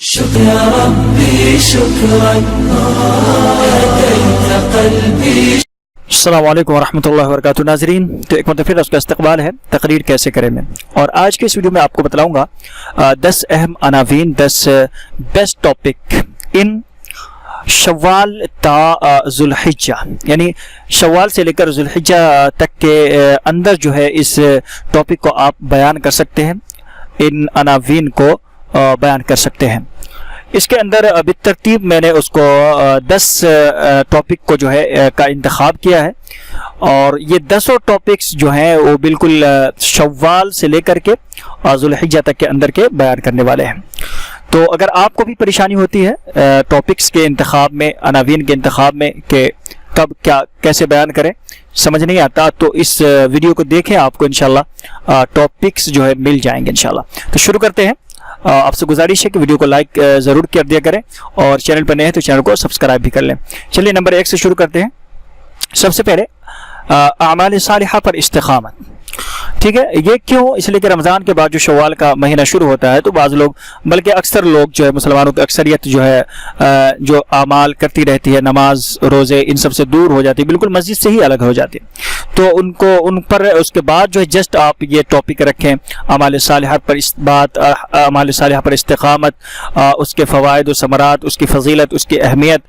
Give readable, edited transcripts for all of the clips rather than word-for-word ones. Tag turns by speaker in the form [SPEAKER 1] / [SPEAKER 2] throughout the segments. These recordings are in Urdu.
[SPEAKER 1] شكرا ربي شكرا هديت قلبي.
[SPEAKER 2] السلام علیکم ورحمۃ اللہ وبرکاتہ. ناظرین، تو ایک مرتبہ اس کا استقبال ہے تقریر کیسے کریں میں، اور آج کے اس ویڈیو میں آپ کو بتلاؤں گا 10 اہم عناوین، 10 بیسٹ ٹاپک ان شوال تا ذوالحجہ، یعنی شوال سے لے کر ذوالحجہ تک کے اندر جو ہے اس ٹاپک کو آپ بیان کر سکتے ہیں، ان عناوین کو بیان کر سکتے ہیں. اس کے اندر بالترتیب میں نے اس کو 10 ٹاپک کو جو ہے کا انتخاب کیا ہے، اور یہ 10 ٹاپکس جو ہیں وہ بالکل شوال سے لے کر کے ذوالحجہ تک کے اندر کے بیان کرنے والے ہیں. تو اگر آپ کو بھی پریشانی ہوتی ہے ٹاپکس کے انتخاب میں، عناوین کے انتخاب میں کہ کب کیا کیسے بیان کریں، سمجھ نہیں آتا، تو اس ویڈیو کو دیکھیں، آپ کو انشاءاللہ ٹاپکس جو ہے مل جائیں گے انشاءاللہ. تو شروع کرتے ہیں. آپ سے گزارش ہے کہ ویڈیو کو لائک ضرور کر دیا کریں، اور چینل پر نئے ہیں تو چینل کو سبسکرائب بھی کر لیں. چلیے نمبر 1 سے شروع کرتے ہیں. سب سے پہلے اعمال صالحہ پر استقامت. ٹھیک ہے، یہ کیوں؟ اس لیے کہ رمضان کے بعد جو شوال کا مہینہ شروع ہوتا ہے تو بعض لوگ، بلکہ اکثر لوگ جو ہے، مسلمانوں کی اکثریت جو ہے جو اعمال کرتی رہتی ہے، نماز روزے ان سب سے دور ہو جاتی ہے، بالکل مسجد سے ہی الگ ہو جاتی ہے. تو ان پر اس کے بعد جو ہے جسٹ آپ یہ ٹاپک رکھیں، اعمال صالحہ پر بات، اعمال صالحہ پر استقامت، اس کے فوائد و ثمرات، اس کی فضیلت، اس کی اہمیت،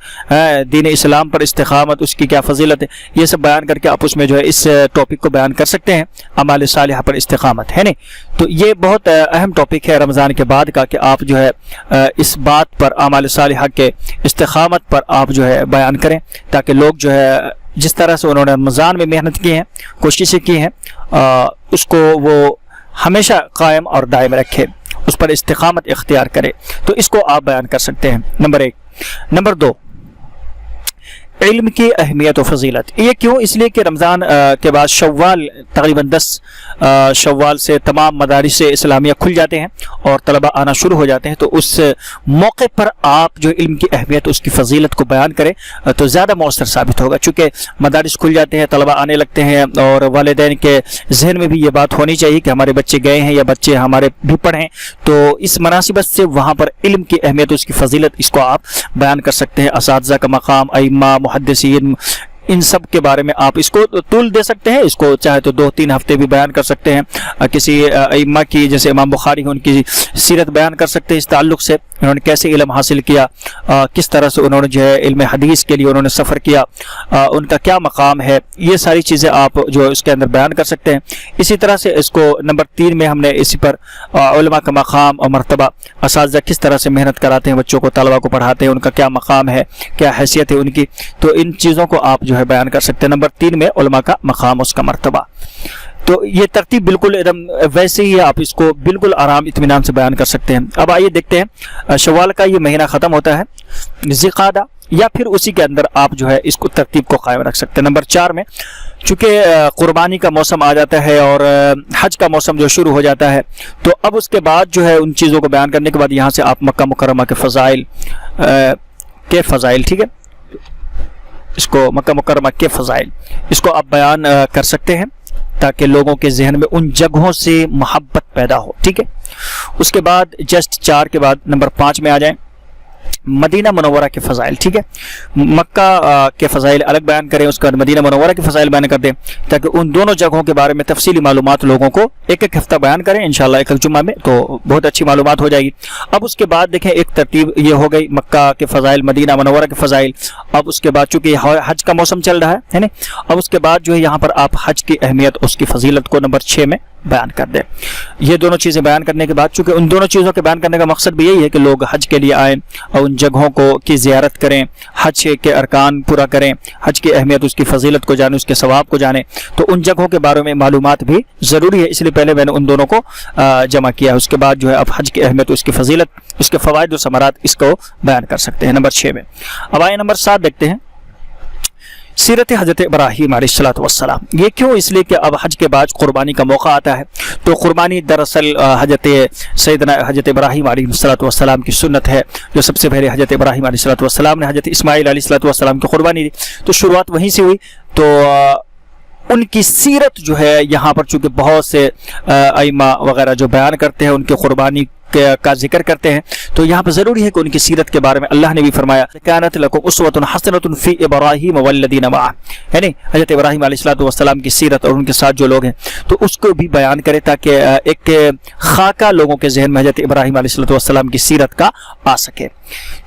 [SPEAKER 2] دین اسلام پر استقامت، اس کی کیا فضیلت ہے، یہ سب بیان کر کے آپ اس میں جو ہے اس ٹاپک کو بیان کر سکتے ہیں، اعمال صالحہ پر استقامت ہے نہیں. تو یہ بہت اہم ٹاپک ہے رمضان کے بعد کا، کہ آپ جو ہے اس بات پر، اعمال صالحہ کے استقامت پر آپ جو ہے بیان کریں، تاکہ لوگ جو ہے جس طرح سے انہوں نے رمضان میں محنت کی ہیں، کوششیں کی ہیں، اس کو وہ ہمیشہ قائم اور دائم رکھے، اس پر استقامت اختیار کرے. تو اس کو آپ بیان کر سکتے ہیں، نمبر 1. نمبر 2، علم کی اہمیت و فضیلت. یہ کیوں؟ اس لیے کہ رمضان کے بعد شوال، تقریباً 10 شوال سے تمام مدارس اسلامیہ کھل جاتے ہیں اور طلبہ آنا شروع ہو جاتے ہیں. تو اس موقع پر آپ جو علم کی اہمیت، اس کی فضیلت کو بیان کریں تو زیادہ مؤثر ثابت ہوگا، چونکہ مدارس کھل جاتے ہیں، طلبہ آنے لگتے ہیں، اور والدین کے ذہن میں بھی یہ بات ہونی چاہیے کہ ہمارے بچے گئے ہیں یا بچے ہمارے بھی پڑھیں. تو اس مناسبت سے وہاں پر علم کی اہمیت، اس کی فضیلت، اس کو آپ بیان کر سکتے ہیں. اساتذہ کا مقام، ائمہ، محدثین، ان سب کے بارے میں آپ اس کو طول دے سکتے ہیں. اس کو چاہے تو 2-3 ہفتے بھی بیان کر سکتے ہیں. کسی ائمہ کی، جیسے امام بخاری ہیں، ان کی سیرت بیان کر سکتے ہیں، اس تعلق سے انہوں نے کیسے علم حاصل کیا، کس طرح سے انہوں نے جو ہے علم حدیث کے لیے انہوں نے سفر کیا، ان کا کیا مقام ہے، یہ ساری چیزیں آپ جو اس کے اندر بیان کر سکتے ہیں. اسی طرح سے اس کو نمبر 3 میں ہم نے اسی پر علماء کا مقام اور مرتبہ، اساتذہ کس طرح سے محنت کراتے ہیں، بچوں کو، طلبہ کو پڑھاتے ہیں، ان کا کیا مقام ہے، کیا حیثیت ہے ان کی. تو ان چیزوں کو آپ جو ہے بیان کر سکتے ہیں. نمبر 3 میں علماء کا مقام، اس کا مرتبہ. تو یہ ترتیب بالکل ایک دم ویسے ہی آپ اس کو بالکل آرام اطمینان سے بیان کر سکتے ہیں. اب آئیے دیکھتے ہیں، شوال کا یہ مہینہ ختم ہوتا ہے ذی القعدہ، یا پھر اسی کے اندر آپ جو ہے اس کو ترتیب کو قائم رکھ سکتے ہیں. نمبر 4 میں چونکہ قربانی کا موسم آ جاتا ہے اور حج کا موسم جو شروع ہو جاتا ہے، تو اب اس کے بعد جو ہے ان چیزوں کو بیان کرنے کے بعد یہاں سے آپ مکہ مکرمہ کے فضائل ٹھیک ہے، اس کو مکہ مکرمہ کے فضائل، اس کو آپ بیان کر سکتے ہیں، تاکہ لوگوں کے ذہن میں ان جگہوں سے محبت پیدا ہو. ٹھیک ہے. اس کے بعد جسٹ 4 کے بعد نمبر 5 میں آ جائیں، مدینہ منورہ کے فضائل. ٹھیک ہے، مکہ کے فضائل الگ بیان کریں، اس کے بعد مدینہ منورہ کے فضائل بیان کر دیں، تاکہ ان دونوں جگہوں کے بارے میں تفصیلی معلومات لوگوں کو ایک ہفتہ بیان کریں انشاءاللہ ایک جمعہ میں، تو بہت اچھی معلومات ہو جائے گی. اب اس کے بعد دیکھیں، ایک ترتیب یہ ہو گئی مکہ کے فضائل، مدینہ منورہ کے فضائل. اب اس کے بعد چونکہ حج کا موسم چل رہا ہے نا، اب اس کے بعد جو ہے یہاں پر آپ حج کی اہمیت، اس کی فضیلت کو نمبر 6 میں بیان کر دیں. یہ دونوں چیزیں بیان کرنے کے بعد، چونکہ ان دونوں چیزوں کے بیان کرنے کا مقصد بھی یہی ہے کہ لوگ حج کے لیے آئیں اور ان جگہوں کی زیارت کریں، حج کے ارکان پورا کریں، حج کی اہمیت، اس کی فضیلت کو جانیں، اس کے ثواب کو جانیں. تو ان جگہوں کے بارے میں معلومات بھی ضروری ہے، اس لیے پہلے میں نے ان دونوں کو جمع کیا. اس کے بعد جو ہے اب حج کی اہمیت، اس کی فضیلت، اس کے فوائد و ثمرات، اس کو بیان کر سکتے ہیں نمبر 6 میں. اب آئے نمبر 7 دیکھتے ہیں، سیرت حضرت ابراہیم علیہ السلام. یہ کیوں؟ اس لیے کہ اب حج کے بعد قربانی کا موقع آتا ہے. تو قربانی دراصل سیدنا حضرت ابراہیم علیہ السلام کی سنت ہے، جو سب سے پہلے حضرت ابراہیم علیہ السلام نے حضرت اسماعیل علیہ السلام کی قربانی دی، تو شروعات وہیں سے ہوئی. تو ان کی سیرت جو ہے یہاں پر چونکہ بہت سے ائمہ وغیرہ جو بیان کرتے ہیں ان کے قربانی کا ذکر کرتے ہیں تو یہاں پہ ضروری ہے کہ ان کی سیرت کے بارے میں اللہ نے بھی فرمایا کانت لکم اسوۃ حسنۃ فی ابراہیم والذین معہ، یعنی حضرت ابراہیم علیہ السلام کی سیرت اور ان کے ساتھ جو لوگ ہیں تو اس کو بھی بیان کرے تاکہ ایک خاکہ لوگوں کے ذہن میں حضرت ابراہیم علیہ السلام کی سیرت کا آ سکے۔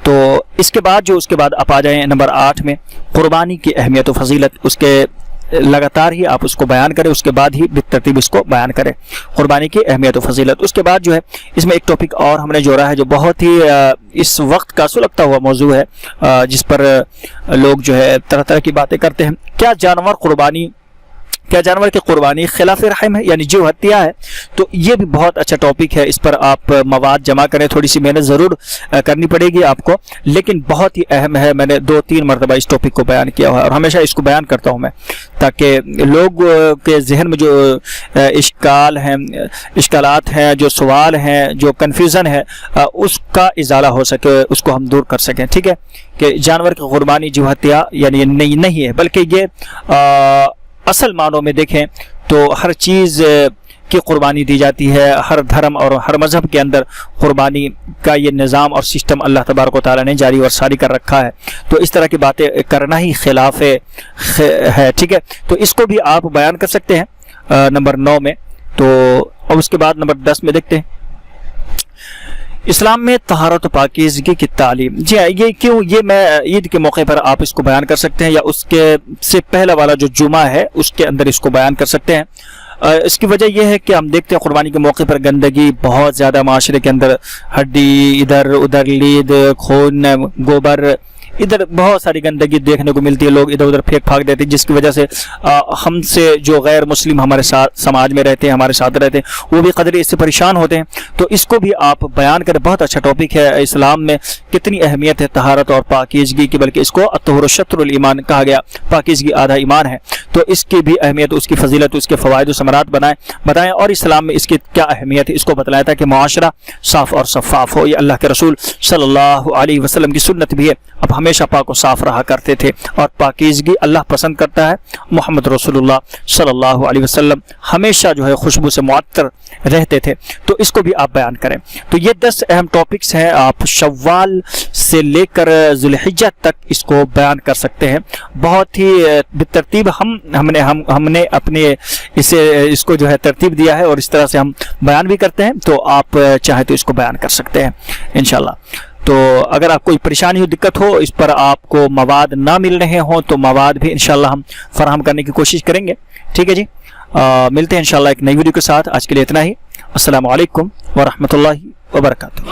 [SPEAKER 2] تو اس کے بعد آپ آ جائیں نمبر 8 میں، قربانی کی اہمیت و فضیلت، اس کے لگاتار ہی آپ اس کو بیان کریں، اس کے بعد ہی بالترتیب اس کو بیان کریں، قربانی کی اہمیت و فضیلت۔ اس کے بعد جو ہے اس میں ایک ٹاپک اور ہم نے جوڑا ہے جو بہت ہی اس وقت کا سلگتا ہوا موضوع ہے، جس پر لوگ جو ہے طرح طرح کی باتیں کرتے ہیں، کیا جانور کی قربانی خلاف رحم ہے، یعنی جو ہتھیہ ہے؟ تو یہ بھی بہت اچھا ٹاپک ہے، اس پر آپ مواد جمع کریں، تھوڑی سی محنت ضرور کرنی پڑے گی آپ کو، لیکن بہت ہی اہم ہے۔ میں نے 2-3 مرتبہ اس ٹاپک کو بیان کیا ہوا ہے اور ہمیشہ اس کو بیان کرتا ہوں میں، تاکہ لوگ کے ذہن میں جو اشکالات ہیں، جو سوال ہیں، جو کنفیوژن ہے، اس کا ازالہ ہو سکے، اس کو ہم دور کر سکیں، ٹھیک ہے؟ کہ جانور کی قربانی جو ہتھیہ یعنی نہیں ہے، بلکہ یہ اصل معنوں میں دیکھیں تو ہر چیز کی قربانی دی جاتی ہے، ہر دھرم اور ہر مذہب کے اندر قربانی کا یہ نظام اور سسٹم اللہ تبارک و تعالیٰ نے جاری اور ساری کر رکھا ہے، تو اس طرح کی باتیں کرنا ہی خلاف ہے، ٹھیک ہے؟ تو اس کو بھی آپ بیان کر سکتے ہیں نمبر 9 میں۔ تو اور اس کے بعد نمبر 10 میں دیکھتے ہیں اسلام میں طہارت و پاکیزگی کی تعلیم۔ جی ہاں، یہ کیوں؟ یہ میں عید کے موقع پر آپ اس کو بیان کر سکتے ہیں، یا اس کے سے پہلا والا جو جمعہ ہے اس کے اندر اس کو بیان کر سکتے ہیں۔ اس کی وجہ یہ ہے کہ ہم دیکھتے ہیں قربانی کے موقع پر گندگی بہت زیادہ معاشرے کے اندر، ہڈی ادھر ادھر، لید، خون، گوبر، ادھر بہت ساری گندگی دیکھنے کو ملتی ہے، لوگ ادھر ادھر پھینک دیتے ہیں، جس کی وجہ سے ہم سے جو غیر مسلم ہمارے ساتھ سماج میں رہتے ہیں، ہمارے ساتھ رہتے ہیں، وہ بھی قدرے اس سے پریشان ہوتے ہیں۔ تو اس کو بھی آپ بیان کریں، بہت اچھا ٹاپک ہے، اسلام میں کتنی اہمیت ہے طہارت اور پاکیزگی کی، بلکہ اس کو الطہور شطر الایمان کہا گیا، پاکیزگی آدھا ایمان ہے۔ تو اس کی بھی اہمیت، اس کی فضیلت، اس کے فوائد و ثمرات بتائیں، اور اسلام میں اس کی کیا اہمیت ہے اس کو بتلایا تھا کہ معاشرہ صاف اور شفاف ہو۔ یہ اللہ کے رسول صلی اللہ علیہ وسلم کی سنت بھی ہے، اب ہمیشہ پاک و صاف رہا کرتے تھے، اور پاکیزگی اللہ پسند کرتا ہے۔ محمد رسول اللہ صلی اللہ علیہ وسلم ہمیشہ جو ہے خوشبو سے معطر رہتے تھے، تو اس کو بھی آپ بیان کریں۔ تو یہ 10 اہم ٹاپکس ہیں، آپ شوال سے لے کر ذوالحجہ تک اس کو بیان کر سکتے ہیں، بہت ہی بالترتیب ہم نے اپنے اس کو جو ہے ترتیب دیا ہے، اور اس طرح سے ہم بیان بھی کرتے ہیں، تو آپ چاہیں تو اس کو بیان کر سکتے ہیں انشاءاللہ۔ تو اگر آپ کوئی پریشانی ہو، دقت ہو، اس پر آپ کو مواد نہ مل رہے ہوں تو مواد بھی انشاءاللہ ہم فراہم کرنے کی کوشش کریں گے، ٹھیک ہے جی؟ ملتے ہیں انشاءاللہ ایک نئی ویڈیو کے ساتھ، آج کے لیے اتنا ہی۔ السلام علیکم ورحمۃ اللہ وبرکاتہ۔